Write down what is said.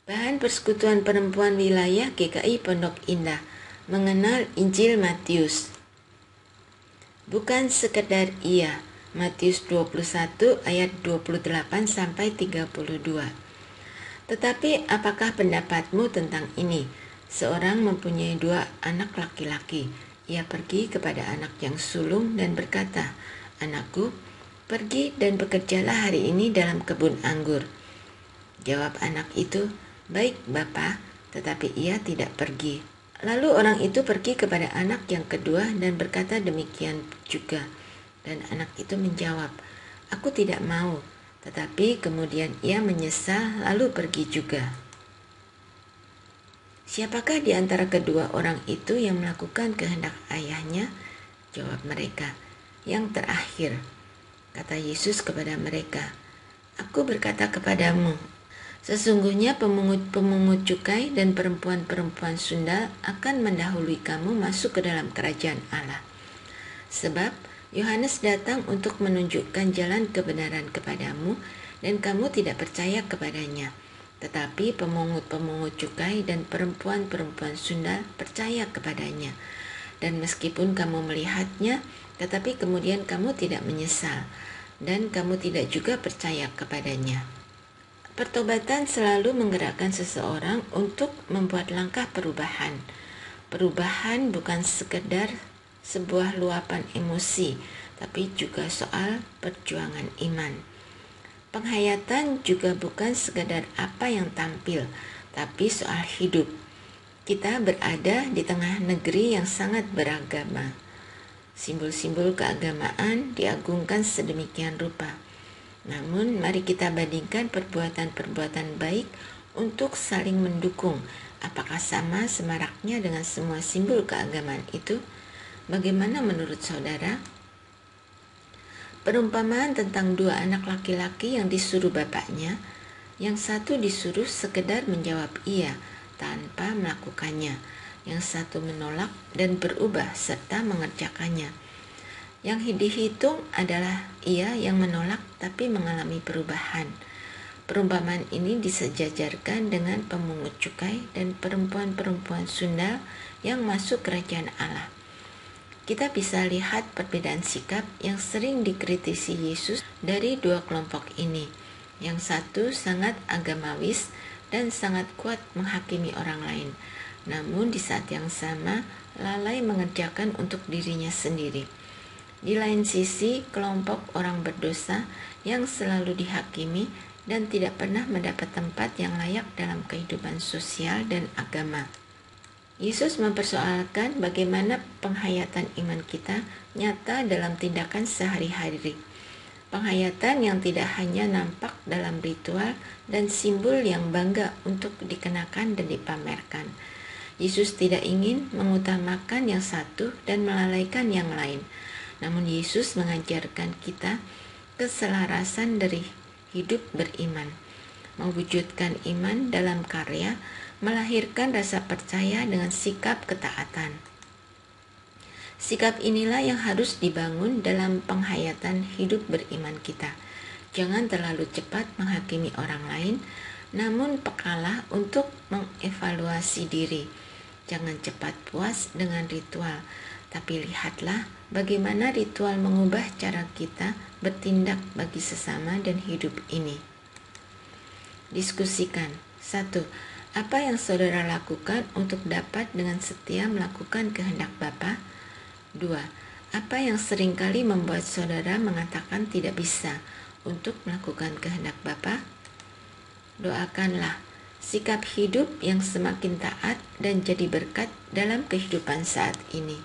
Bahan Persekutuan Perempuan Wilayah GKI Pondok Indah mengenal Injil Matius. Bukan sekedar ia. Matius 21 ayat 28 sampai 32. Tetapi apakah pendapatmu tentang ini? Seorang mempunyai 2 anak laki-laki. Ia pergi kepada anak yang sulung dan berkata, "Anakku, pergi dan bekerjalah hari ini dalam kebun anggur." Jawab anak itu, "Baik, Bapa," tetapi ia tidak pergi. Lalu orang itu pergi kepada anak yang kedua dan berkata demikian juga. Dan anak itu menjawab, "Aku tidak mau." Tetapi kemudian ia menyesal lalu pergi juga. Siapakah di antara kedua orang itu yang melakukan kehendak ayahnya? Jawab mereka, "Yang terakhir." Kata Yesus kepada mereka, "Aku berkata kepadamu, sesungguhnya pemungut cukai dan perempuan-perempuan sundal akan mendahului kamu masuk ke dalam kerajaan Allah. Sebab Yohanes datang untuk menunjukkan jalan kebenaran kepadamu, dan kamu tidak percaya kepadanya. Tetapi pemungut-pemungut cukai dan perempuan-perempuan sundal percaya kepadanya. Dan meskipun kamu melihatnya, tetapi kemudian kamu tidak menyesal, dan kamu tidak juga percaya kepadanya." Pertobatan selalu menggerakkan seseorang untuk membuat langkah perubahan. Perubahan bukan sekedar sebuah luapan emosi, tapi juga soal perjuangan iman. Penghayatan juga bukan sekedar apa yang tampil, tapi soal hidup. Kita berada di tengah negeri yang sangat beragama. Simbol-simbol keagamaan diagungkan sedemikian rupa. Namun, mari kita bandingkan perbuatan-perbuatan baik untuk saling mendukung. Apakah sama semaraknya dengan semua simbol keagamaan itu? Bagaimana menurut saudara? Perumpamaan tentang 2 anak laki-laki yang disuruh bapaknya. Yang satu disuruh sekedar menjawab iya tanpa melakukannya. Yang satu menolak dan berubah serta mengerjakannya. Yang dihitung adalah ia yang menolak tapi mengalami perubahan. Perumpamaan ini disejajarkan dengan pemungut cukai dan perempuan-perempuan sundal yang masuk kerajaan Allah. Kita bisa lihat perbedaan sikap yang sering dikritisi Yesus dari 2 kelompok ini. Yang satu sangat agamawis dan sangat kuat menghakimi orang lain, namun di saat yang sama lalai mengerjakan untuk dirinya sendiri. Di lain sisi, kelompok orang berdosa yang selalu dihakimi dan tidak pernah mendapat tempat yang layak dalam kehidupan sosial dan agama. Yesus mempersoalkan bagaimana penghayatan iman kita nyata dalam tindakan sehari-hari. Penghayatan yang tidak hanya nampak dalam ritual dan simbol yang bangga untuk dikenakan dan dipamerkan. Yesus tidak ingin mengutamakan yang satu dan melalaikan yang lain. Namun Yesus mengajarkan kita keselarasan dari hidup beriman. Mewujudkan iman dalam karya, melahirkan rasa percaya dengan sikap ketaatan. Sikap inilah yang harus dibangun dalam penghayatan hidup beriman kita. Jangan terlalu cepat menghakimi orang lain, namun pekalah untuk mengevaluasi diri. Jangan cepat puas dengan ritual, tapi lihatlah bagaimana ritual mengubah cara kita bertindak bagi sesama dan hidup ini. Diskusikan. 1. Apa yang saudara lakukan untuk dapat dengan setia melakukan kehendak Bapa? 2. Apa yang seringkali membuat saudara mengatakan tidak bisa untuk melakukan kehendak Bapa? Doakanlah sikap hidup yang semakin taat dan jadi berkat dalam kehidupan saat ini.